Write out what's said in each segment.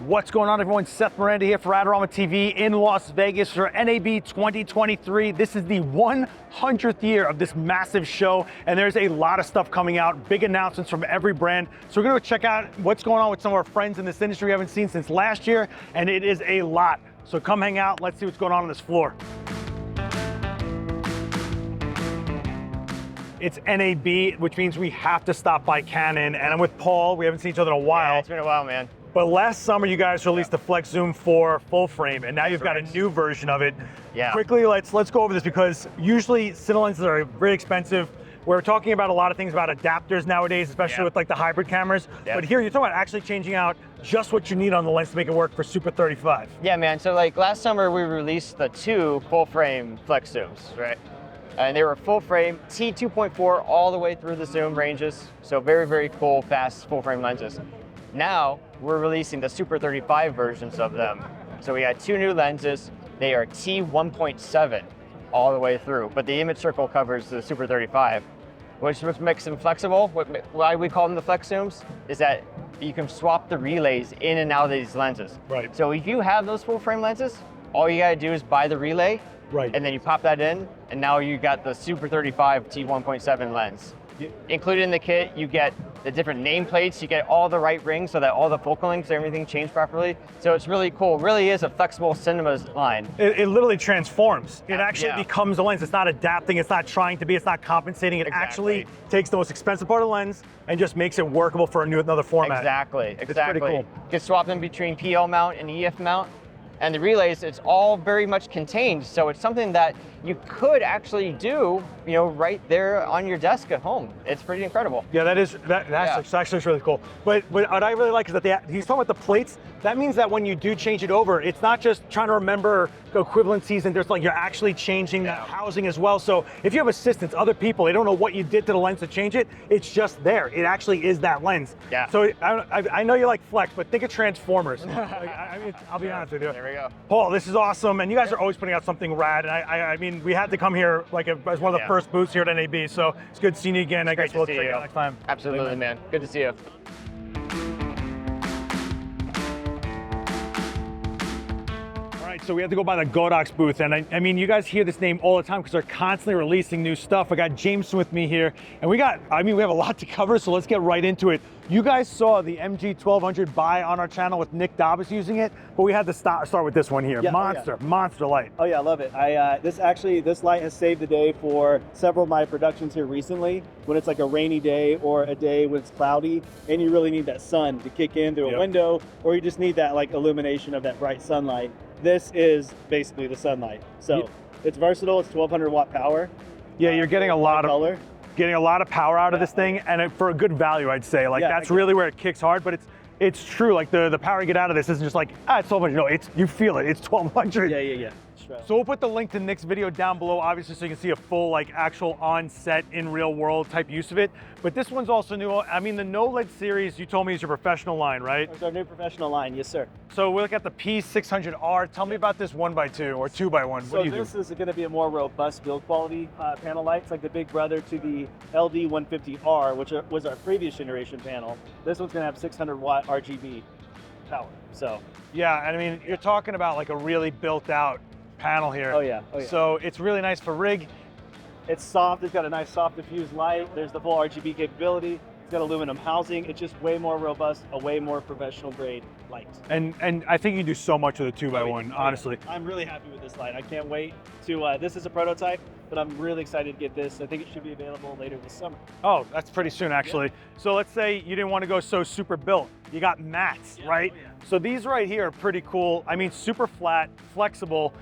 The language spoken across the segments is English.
What's going on, everyone? Seth Miranda here for Adorama TV in Las Vegas for NAB 2023. This is the 100th year of this massive show, and there's a lot of stuff coming out, big announcements from every brand. So we're going to check out what's going on with some of our friends in this industry we haven't seen since last year, and it is a lot. So come hang out, let's see what's going on this floor. It's NAB, which means we have to stop by Canon, and I'm with Paul. We haven't seen each other in a while. Yeah, it's been a while, man. But last summer, you guys released the Flex Zoom 4 full frame, and now you've got a new version of it. Yeah. Quickly, let's go over this, because usually Cine lenses are very expensive. We're talking about a lot of things about adapters nowadays, especially with like the hybrid cameras. But here, you're talking about actually changing out just what you need on the lens to make it work for Super 35. Yeah, man. So like last summer, we released the 2 full frame Flex Zooms, right? And they were full frame, T2.4 all the way through the zoom ranges. So very, very cool, fast full frame lenses. Now we're releasing the Super 35 versions of them. So we got 2 new lenses. They are T1.7 all the way through, but the image circle covers the Super 35, which makes them flexible. Why we call them the Flex Zooms is that you can swap the relays in and out of these lenses. Right. So if you have those full frame lenses, all you gotta do is buy the relay, and then you pop that in, and now you got the Super 35 T1.7 lens. Included in the kit, you get the different nameplates, you get all the right rings so that all the focal lengths, everything changed properly. So it's really cool. It really is a flexible cinema line. It literally transforms. It actually becomes a lens. It's not adapting, it's not trying to be, it's not compensating. It actually takes the most expensive part of the lens and just makes it workable for another format. Exactly. It's pretty cool. You can swap them between PL mount and EF mount. And the relays, it's all very much contained. So it's something that you could actually do, you know, right there on your desk at home. It's pretty incredible. Yeah, that's actually really cool. But what I really like is that he's talking about the plates. That means that when you do change it over, it's not just trying to remember equivalencies, and there's like you're actually changing the housing as well. So if you have assistants, other people, they don't know what you did to the lens to change it, it's just there. It actually is that lens. Yeah. So I know you like Flex, but think of Transformers. I mean, I'll be honest with you. There we go. Paul, this is awesome, and you guys are always putting out something rad. And I mean, we had to come here like as one of the first booths here at NAB, so it's good seeing you again. I guess we'll check you out next time. Absolutely, man. Good to see you. So we have to go by the Godox booth, and I mean, you guys hear this name all the time because they're constantly releasing new stuff. I got Jameson with me here, and we have a lot to cover, so let's get right into it. You guys saw the MG1200 buy on our channel with Nick Dobbs using it, but we had to start with this one here. Yeah, monster light. Oh yeah, I love it. This light has saved the day for several of my productions here recently, when it's like a rainy day or a day when it's cloudy, and you really need that sun to kick in through a window, or you just need that like illumination of that bright sunlight. This is basically the sunlight. So it's versatile, it's 1200 watt power. Yeah, you're getting a lot of power out of this thing, and for a good value, I'd say. Like that's really where it kicks hard, but it's true. Like the power you get out of this isn't just like, it's 1200. No, you feel it. It's 1200. Yeah. So we'll put the link to Nick's video down below, obviously, so you can see a full like actual on-set in real world type use of it. But this one's also new. I mean, the Knowled series, you told me, is your professional line, right? It's our new professional line, yes sir. So we look at the P600R. Tell me about this 1x2 or 2x1. So this is going to be a more robust build quality panel light. It's like the big brother to the LD150R, which was our previous generation panel. This one's going to have 600 watt RGB power. So yeah, and I mean, you're talking about like a really built out panel here. Oh yeah. So it's really nice for rig. It's soft, it's got a nice soft diffused light. There's the full RGB capability. It's got aluminum housing. It's just way more robust, a way more professional grade light. And I think you can do so much with a 2x1, honestly. I'm really happy with this light. I can't wait to, this is a prototype, but I'm really excited to get this. I think it should be available later this summer. Oh, that's pretty soon actually. So let's say you didn't want to go so super built. You got mats, right? Oh, yeah. So these right here are pretty cool. I mean, super flat, flexible,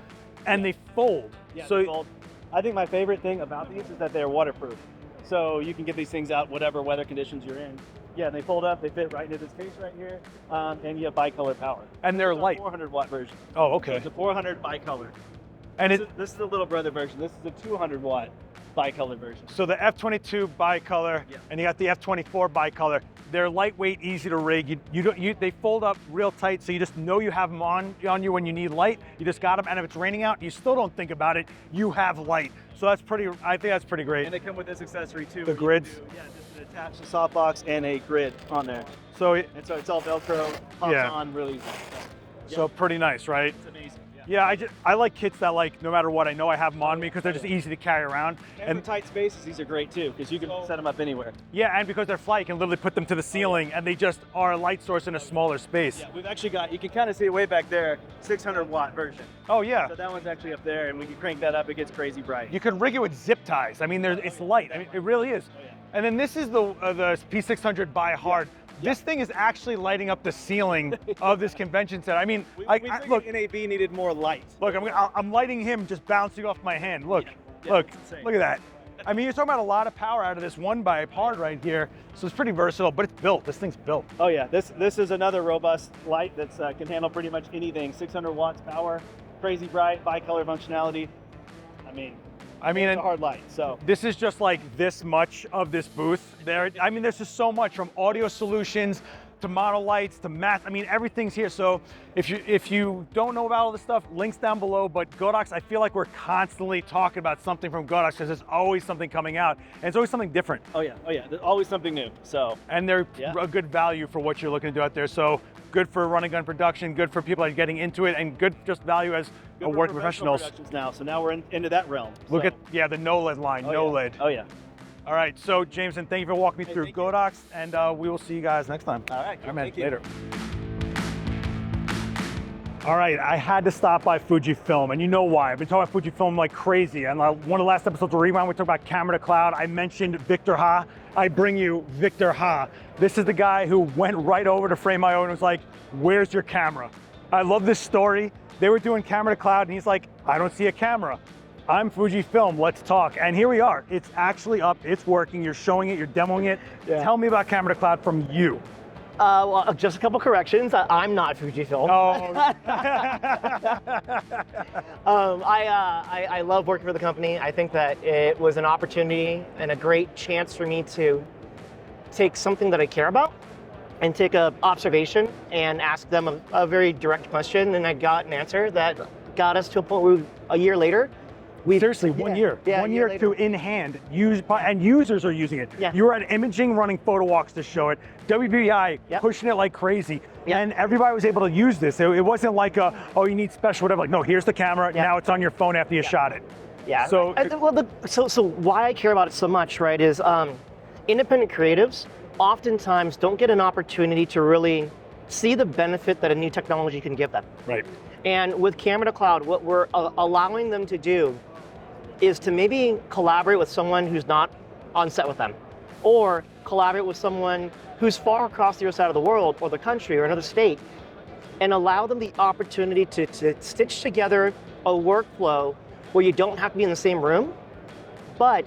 and they fold. Yeah, they fold. I think my favorite thing about these is that they're waterproof. So you can get these things out whatever weather conditions you're in. Yeah, they fold up, they fit right into this case right here, and you have bicolor power. And they're light. 400 watt version. Oh, okay. So it's a 400 bicolor. And this is the little brother version. This is the 200 watt bicolor version. So the F22 bicolor, and you got the F24 bicolor. They're lightweight, easy to rig. They fold up real tight, so you just know you have them on you when you need light. You just got them, and if it's raining out, you still don't think about it. You have light. So that's I think that's pretty great. And they come with this accessory too. The grids. Yeah, just an attached softbox and a grid on there. So, And so it's all Velcro, pops Yeah. on really easy. so pretty nice, right? It's amazing. Yeah, I like kits that, like, no matter what, I know I have them on me because they're just easy to carry around. And for tight spaces, these are great too, because you can set them up anywhere. Yeah, and because they're flat, you can literally put them to the ceiling and they just are a light source in a smaller space. Yeah, we've actually got, you can kind of see it way back there, 600 watt version. Oh yeah. So that one's actually up there, and when you crank that up, it gets crazy bright. You can rig it with zip ties. I mean, it's light. I mean, it really is. Oh, yeah. And then this is the P600 by Hard. This thing is actually lighting up the ceiling of this convention center. I mean, We look, NAB needed more light. look, I'm lighting him just bouncing off my hand. Look, Yeah, look, it's insane. look at that. I mean, you're talking about a lot of power out of this one by Hard right here. So it's pretty versatile, but it's built. This thing's built. Oh yeah, this is another robust light that's can handle pretty much anything. 600 watts power, crazy bright, bicolor functionality. I mean, it's a hard light. So This is just like this much of this booth. I mean, there's just so much, from audio solutions to model lights to math. I mean, everything's here. So if you don't know about all this stuff, links down below. But Godox, I feel like we're constantly talking about something from Godox because there's always something coming out, and it's always something different. oh yeah, there's always something new. So And they're Yeah. a good value for what you're looking to do out there. So good for running gun production, good for people that are getting into it, and good just value as good for working professional professionals. productions now. So now we're into that realm. Look So- at, yeah, the Knowled line, oh, Knowled. Yeah. Oh yeah. All right, so Jameson, thank you for walking me Hey, through thank you. Godox, and we will see you guys next time. All right. All right, man, Thank you. later. All right, I had to stop by Fujifilm, and you know why. I've been talking about Fujifilm like crazy, and one of the last episodes of Rewind, we talked about camera to cloud. I mentioned Victor Ha. I bring you Victor Ha. This is the guy who went right over to Frame.io and was like, where's your camera? I love this story. They were doing camera to cloud, and he's like, I don't see a camera. I'm Fujifilm, let's talk. And here we are. It's actually up, it's working, you're showing it, you're demoing it. Yeah. Tell me about camera to cloud from you. Well, just a couple corrections. I'm not Fujifilm. I love working for the company. I think that it was an opportunity and a great chance for me to take something that I care about and take an observation and ask them a very direct question, and I got an answer that got us to a point where a year later, Seriously, 1 year. Yeah, 1 a year year to in hand, and users are using it. Yeah. You were at Imaging running photo walks to show it, WBI Yep. pushing it like crazy, Yep. and everybody was able to use this. It wasn't like, oh, you need special whatever. Like, no, here's the camera, Yeah. now it's on your phone after you shot it. Yeah. So- So why I care about it so much, right, is independent creatives oftentimes don't get an opportunity to really see the benefit that a new technology can give them. Right. And with Camera to Cloud, what we're allowing them to do is to maybe collaborate with someone who's not on set with them, or collaborate with someone who's far across the other side of the world or the country or another state, and allow them the opportunity to stitch together a workflow where you don't have to be in the same room, but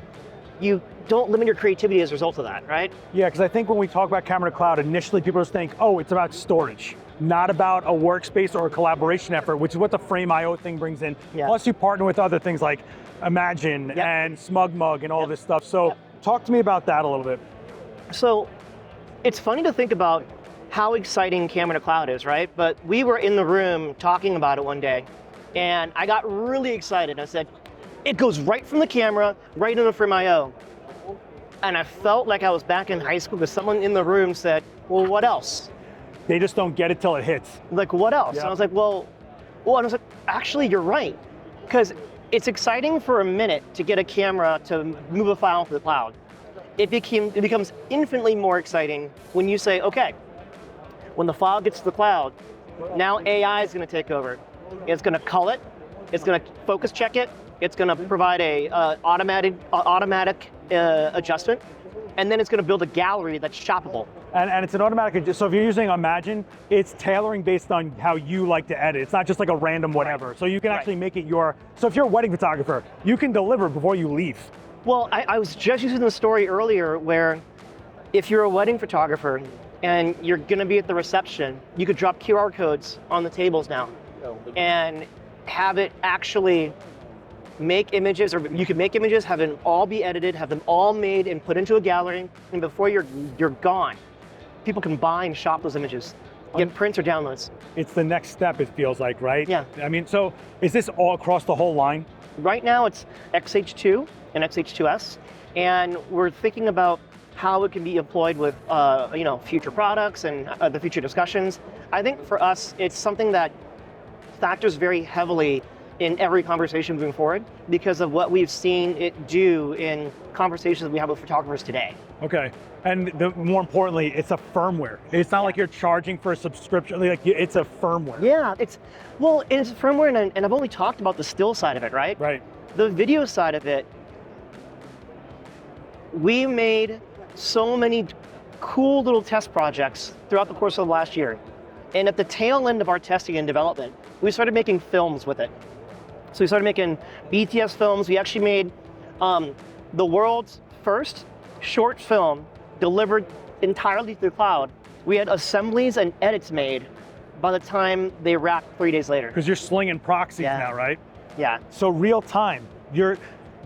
you don't limit your creativity as a result of that, right? Yeah, because I think when we talk about camera to cloud, initially people just think, oh, it's about storage, not about a workspace or a collaboration effort, which is what the Frame.io thing brings in. Yeah. Plus you partner with other things like Imagine Yep. and SmugMug and all Yep. this stuff. So Yep. talk to me about that a little bit. So it's funny to think about how exciting Camera to Cloud is, right? But we were in the room talking about it one day, and I got really excited. I said, it goes right from the camera, right into Frame.io. And I felt like I was back in high school because someone in the room said, well, what else? They just don't get it till it hits. Like, what else? Yeah. And I was like, well, and I was like, actually, you're right. Because it's exciting for a minute to get a camera to move a file to the cloud. It becomes infinitely more exciting when you say, okay, when the file gets to the cloud, now AI is going to take over. It's going to cull it, it's going to focus check it, it's going to provide a automatic adjustment, and then it's going to build a gallery that's shoppable. And it's an automatic, so if you're using Imagine, it's tailoring based on how you like to edit. It's not just like a random whatever. So you can actually make it so if you're a wedding photographer, you can deliver before you leave. Well, I was just using the story earlier where if you're a wedding photographer and you're going to be at the reception, you could drop QR codes on the tables now and have it actually make images, or you could make images, have them all be edited, have them all made and put into a gallery, and before you're gone, people can buy and shop those images, get prints or downloads. It's the next step, it feels like, right? Yeah. I mean, so is this all across the whole line? Right now it's XH2 and XH2S, and we're thinking about how it can be employed with future products and the future discussions. I think for us, it's something that factors very heavily in every conversation moving forward because of what we've seen it do in conversations we have with photographers today. Okay, and more importantly, it's a firmware. It's not like you're charging for a subscription, like it's a firmware. Yeah, it's a firmware, and I've only talked about the still side of it, right? Right. The video side of it, we made so many cool little test projects throughout the course of the last year. And at the tail end of our testing and development, we started making films with it. So we started making BTS films. We actually made the world's first short film delivered entirely through the cloud. We had assemblies and edits made by the time they wrapped 3 days later. Because you're slinging proxies now, right? Yeah. So real time,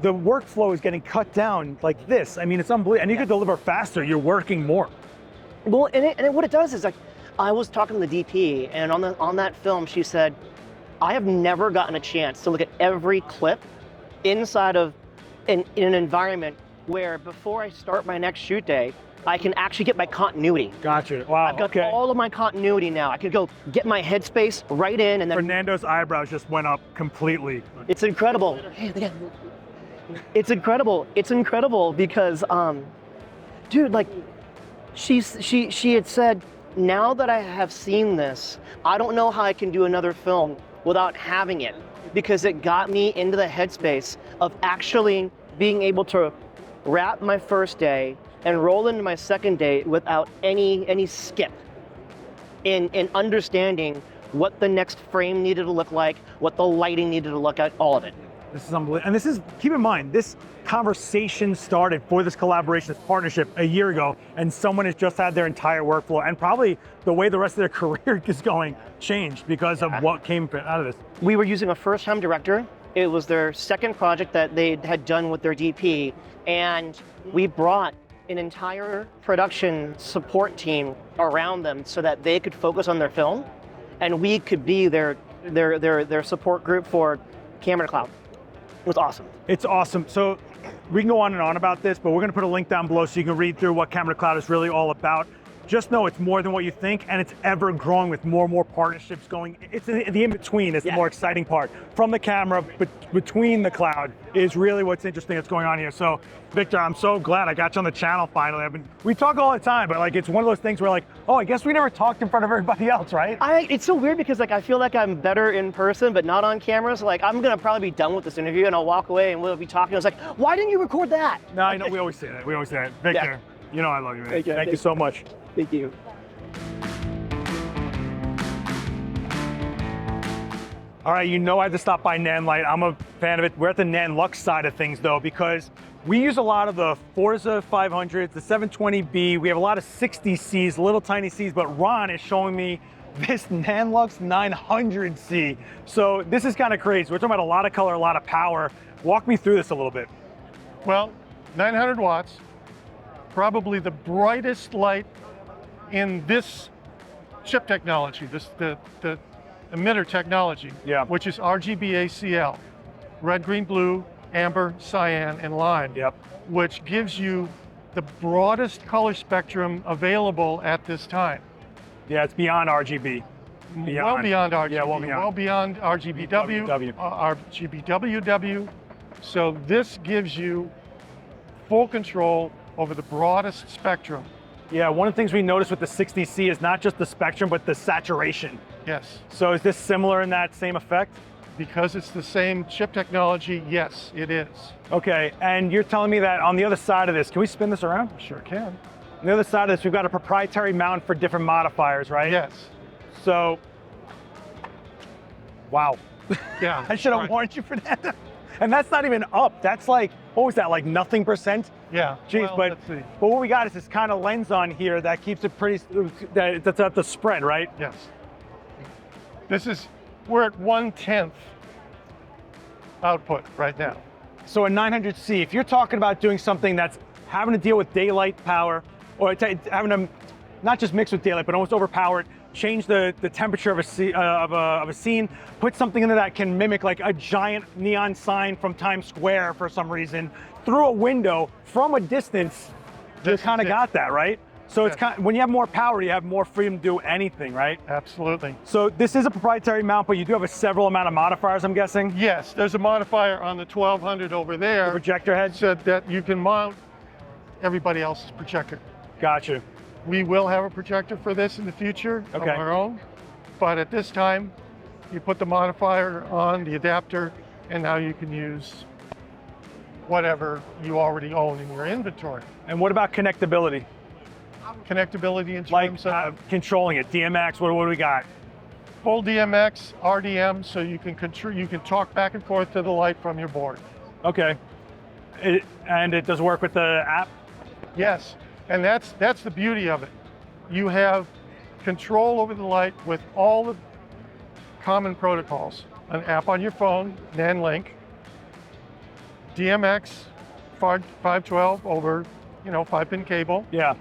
the workflow is getting cut down like this. I mean, it's unbelievable. And you could deliver faster. You're working more. Well, and what it does is, like, I was talking to the DP, and on that film, she said, I have never gotten a chance to look at every clip inside of in an environment where before I start my next shoot day, I can actually get my continuity. Gotcha. Wow. I've got all of my continuity now. I can go get my headspace right in, and then Fernando's eyebrows just went up completely. It's incredible. It's incredible. It's incredible because, dude, like, she had said, now that I have seen this, I don't know how I can do another film without having it, because it got me into the headspace of actually being able to wrap my first day and roll into my second day without any skip in understanding what the next frame needed to look like, what the lighting needed to look like, all of it. This is unbelievable. And this is, keep in mind, this conversation started for this collaboration, this partnership a year ago, and someone has just had their entire workflow and probably the way the rest of their career is going changed because of what came out of this. We were using a first-time director. It was their second project that they had done with their DP, and we brought an entire production support team around them so that they could focus on their film, and we could be their support group for Camera Cloud. It was awesome. It's awesome. So we can go on and on about this, but we're going to put a link down below so you can read through what Camera Cloud is really all about. Just know it's more than what you think, and it's ever growing with more and more partnerships going. It's the in-between is the more exciting part. From the camera, between the cloud is really what's interesting that's going on here. So, Victor, I'm so glad I got you on the channel finally. We talk all the time, but like it's one of those things where like, oh, I guess we never talked in front of everybody else, right? It's so weird because like I feel like I'm better in person, but not on camera. So like I'm gonna probably be done with this interview and I'll walk away and we'll be talking. I was like, why didn't you record that? No, I know we always say that. We always say that. Victor, you know I love you, man. Thank you so much. Thank you. All right, you know I had to stop by NANLIGHT. I'm a fan of it. We're at the NANLUX side of things though, because we use a lot of the Forza 500s, the 720B. We have a lot of 60Cs, little tiny Cs, but Ron is showing me this NANLUX 900C. So this is kind of crazy. We're talking about a lot of color, a lot of power. Walk me through this a little bit. Well, 900 watts, probably the brightest light in this chip technology, the emitter technology, which is RGBACL, red, green, blue, amber, cyan, and lime, which gives you the broadest color spectrum available at this time. Yeah, it's beyond RGB. Well beyond RGB, yeah, well beyond RGBW, RGBWW. So this gives you full control over the broadest spectrum. Yeah, one of the things we noticed with the 60C is not just the spectrum, but the saturation. Yes. So is this similar in that same effect? Because it's the same chip technology, yes, it is. Okay, and you're telling me that on the other side of this, can we spin this around? Sure can. On the other side of this, we've got a proprietary mount for different modifiers, right? Yes. So, wow. Yeah. I should have warned you for that. And that's not even up. That's like, what was that, like nothing %? Yeah. Jeez, well, but let's see. what we got is this kind of lens on here that keeps it pretty, that's at the spread, right? Yes. We're at 1/10 output right now. So a 900C, if you're talking about doing something that's having to deal with daylight power, or having to not just mix with daylight, but almost overpower it, change the temperature of a scene, put something in there that can mimic like a giant neon sign from Times Square for some reason, through a window from a distance, you kind of got that, right? So it's kind of, when you have more power, you have more freedom to do anything, right? Absolutely. So this is a proprietary mount, but you do have a several amount of modifiers, I'm guessing? Yes, there's a modifier on the 1200 over there. The projector head? So that you can mount everybody else's projector. Gotcha. We will have a projector for this in the future of our own, but at this time, you put the modifier on the adapter, and now you can use whatever you already own in your inventory. And what about connectability? Connectability in Like terms of controlling it, DMX, what do we got? full DMX, RDM, so you can talk back and forth to the light from your board. Okay. And it does work with the app? Yes, and that's the beauty of it. You have control over the light with all the common protocols. An app on your phone, NANLUX, DMX, 512 over, 5-pin cable. Yeah.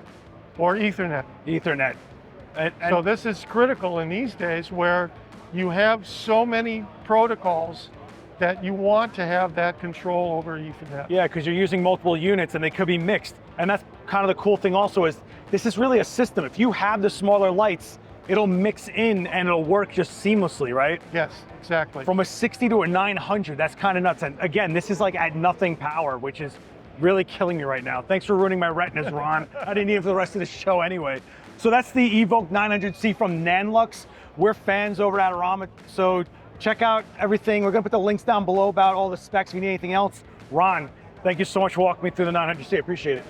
Or Ethernet. Ethernet. And so this is critical in these days where you have so many protocols that you want to have that control over Ethernet. Yeah, because you're using multiple units and they could be mixed. And that's kind of the cool thing also is this is really a system. If you have the smaller lights, it'll mix in and it'll work just seamlessly, right? Yes, exactly. From a 60 to a 900, that's kind of nuts. And again, this is like at nothing power, which is really killing me right now. Thanks for ruining my retinas, Ron. I didn't need it for the rest of the show anyway. So that's the Evoke 900C from NANLUX. We're fans over at Adorama, so check out everything. We're gonna put the links down below about all the specs. If you need anything else, Ron, thank you so much for walking me through the 900C. I appreciate it.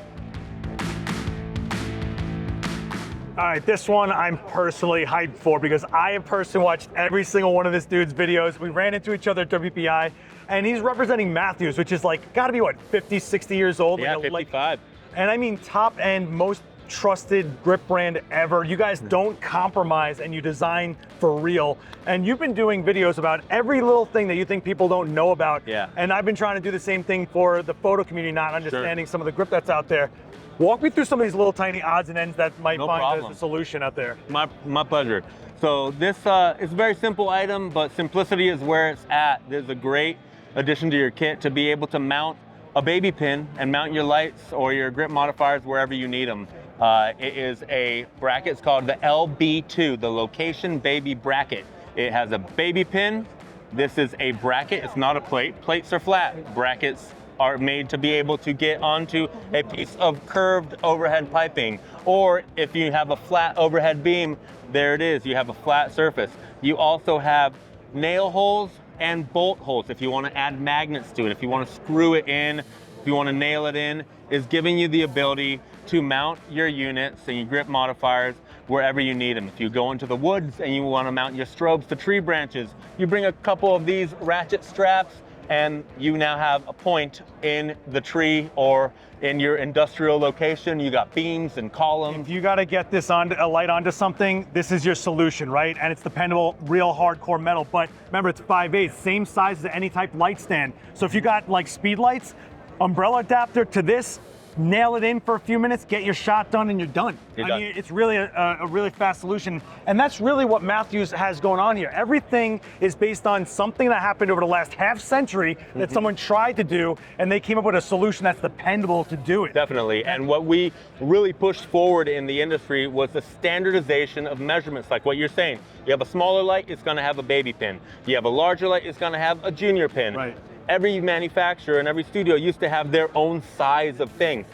All right, this one I'm personally hyped for because I have personally watched every single one of this dude's videos. We ran into each other at WPI, and he's representing Matthews, which is like, gotta be what, 50, 60 years old? Yeah, like 55. And I mean top end, most trusted grip brand ever. You guys don't compromise and you design for real. And you've been doing videos about every little thing that you think people don't know about. Yeah. And I've been trying to do the same thing for the photo community, not understanding some of the grip that's out there. Walk me through some of these little tiny odds and ends that might find as a solution out there. My pleasure. So this is a very simple item, but simplicity is where it's at. There's a great addition to your kit to be able to mount a baby pin and mount your lights or your grip modifiers wherever you need them. It is a bracket. It's called the LB2, the Location Baby Bracket. It has a baby pin. This is a bracket. It's not a plate. Plates are flat. Brackets are made to be able to get onto a piece of curved overhead piping. Or if you have a flat overhead beam, there it is. You have a flat surface. You also have nail holes and bolt holes if you want to add magnets to it. If you want to screw it in, if you want to nail it in, is giving you the ability to mount your units and your grip modifiers wherever you need them. If you go into the woods and you want to mount your strobes to tree branches, you bring a couple of these ratchet straps and you now have a point in the tree or in your industrial location. You got beams and columns. If you got to get this on a light onto something, this is your solution, right? And it's dependable, real hardcore metal. But remember, it's 5/8, same size as any type light stand. So if you got like speed lights, umbrella adapter to this, nail it in for a few minutes, get your shot done, and you're done. I mean, it's really a really fast solution. And that's really what Matthews has going on here. Everything is based on something that happened over the last half century that someone tried to do, and they came up with a solution that's dependable to do it. Definitely. And what we really pushed forward in the industry was the standardization of measurements, like what you're saying. You have a smaller light, it's going to have a baby pin. You have a larger light, it's going to have a junior pin. Right. Every manufacturer and every studio used to have their own size of things.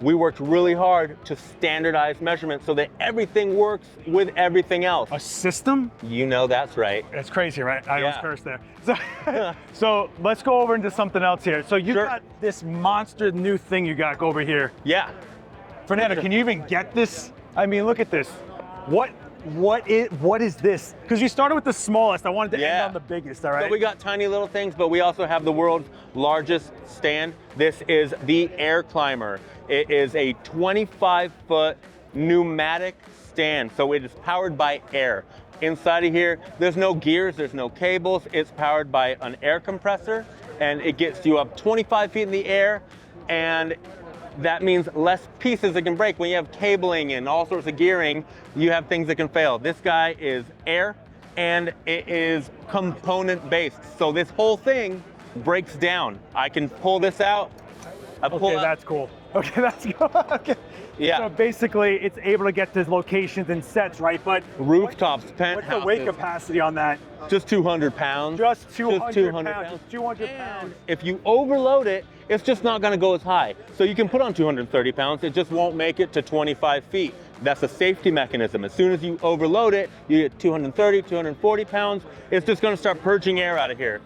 We worked really hard to standardize measurements so that everything works with everything else. A system? You know that's right. That's crazy, right? I almost cursed there. So let's go over into something else here. So you got this monster new thing you got over here. Yeah. Fernando, can you even get this? I mean, look at this. What is this? Because you started with the smallest. I wanted to end on the biggest, all right? So we got tiny little things, but we also have the world's largest stand. This is the Air Climber. It is a 25-foot pneumatic stand, so it is powered by air. Inside of here, there's no gears, there's no cables. It's powered by an air compressor, and it gets you up 25 feet in the air, and that means less pieces that can break. When you have cabling and all sorts of gearing, you have things that can fail. This guy is air, and it is component-based. So this whole thing breaks down. I can pull this out. Okay, that's cool. Okay, that's cool. Okay. Yeah. So basically, it's able to get to locations and sets, right? But Rooftops, what's penthouses. the weight capacity on that? Just 200 pounds. Just 200 pounds. pounds. 200 pounds. If you overload it, it's just not going to go as high. So you can put on 230 pounds, it just won't make it to 25 feet. That's a safety mechanism. As soon as you overload it, you get 230, 240 pounds, it's just going to start purging air out of here.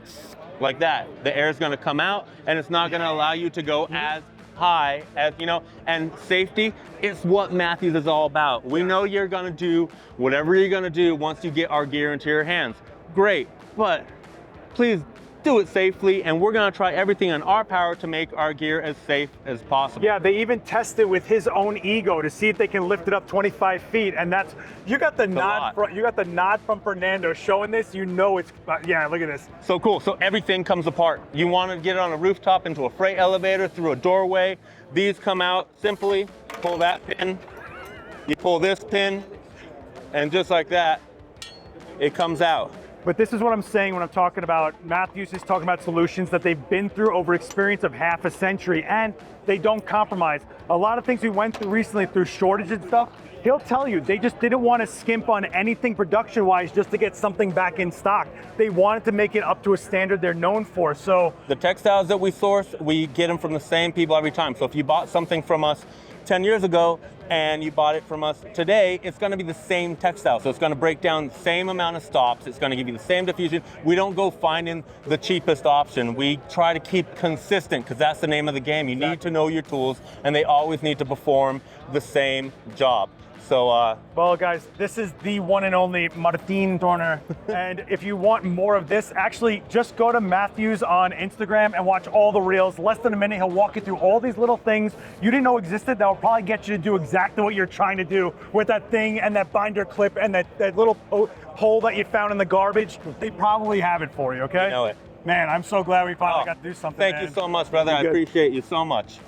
Like that. The air is going to come out, and it's not going to allow you to go as high as, you know, and safety is what Matthews is all about. We know you're going to do whatever you're going to do once you get our gear into your hands. Great, but please do it safely, and we're going to try everything in our power to make our gear as safe as possible. Yeah, they even tested with his own ego to see if they can lift it up 25 feet, and that's, you got the nod from Fernando showing this. You know it's, yeah, look at this. So cool. So everything comes apart. You want to get it on a rooftop, into a freight elevator, through a doorway. These come out simply. Pull that pin. You pull this pin, and just like that, it comes out. But this is what I'm saying when I'm talking about, Matthews is talking about solutions that they've been through over experience of half a century, and they don't compromise. A lot of things we went through recently through shortage and stuff, he'll tell you, they just didn't want to skimp on anything production-wise just to get something back in stock. They wanted to make it up to a standard they're known for, so. The textiles that we source, we get them from the same people every time. So if you bought something from us 10 years ago and you bought it from us today, it's going to be the same textile. So it's going to break down the same amount of stops. It's going to give you the same diffusion. We don't go finding the cheapest option. We try to keep consistent, because that's the name of the game. You need to know your tools, and they always need to perform the same job. So, well, guys, this is the one and only Martin Dorner. And if you want more of this, actually just go to Matthews on Instagram and watch all the reels. Less than a minute, he'll walk you through all these little things you didn't know existed that will probably get you to do exactly what you're trying to do with that thing and that binder clip and that little pole that you found in the garbage. They probably have it for you, okay? You know it. Man, I'm so glad we finally got to do something. Thank you so much, brother. I appreciate you so much.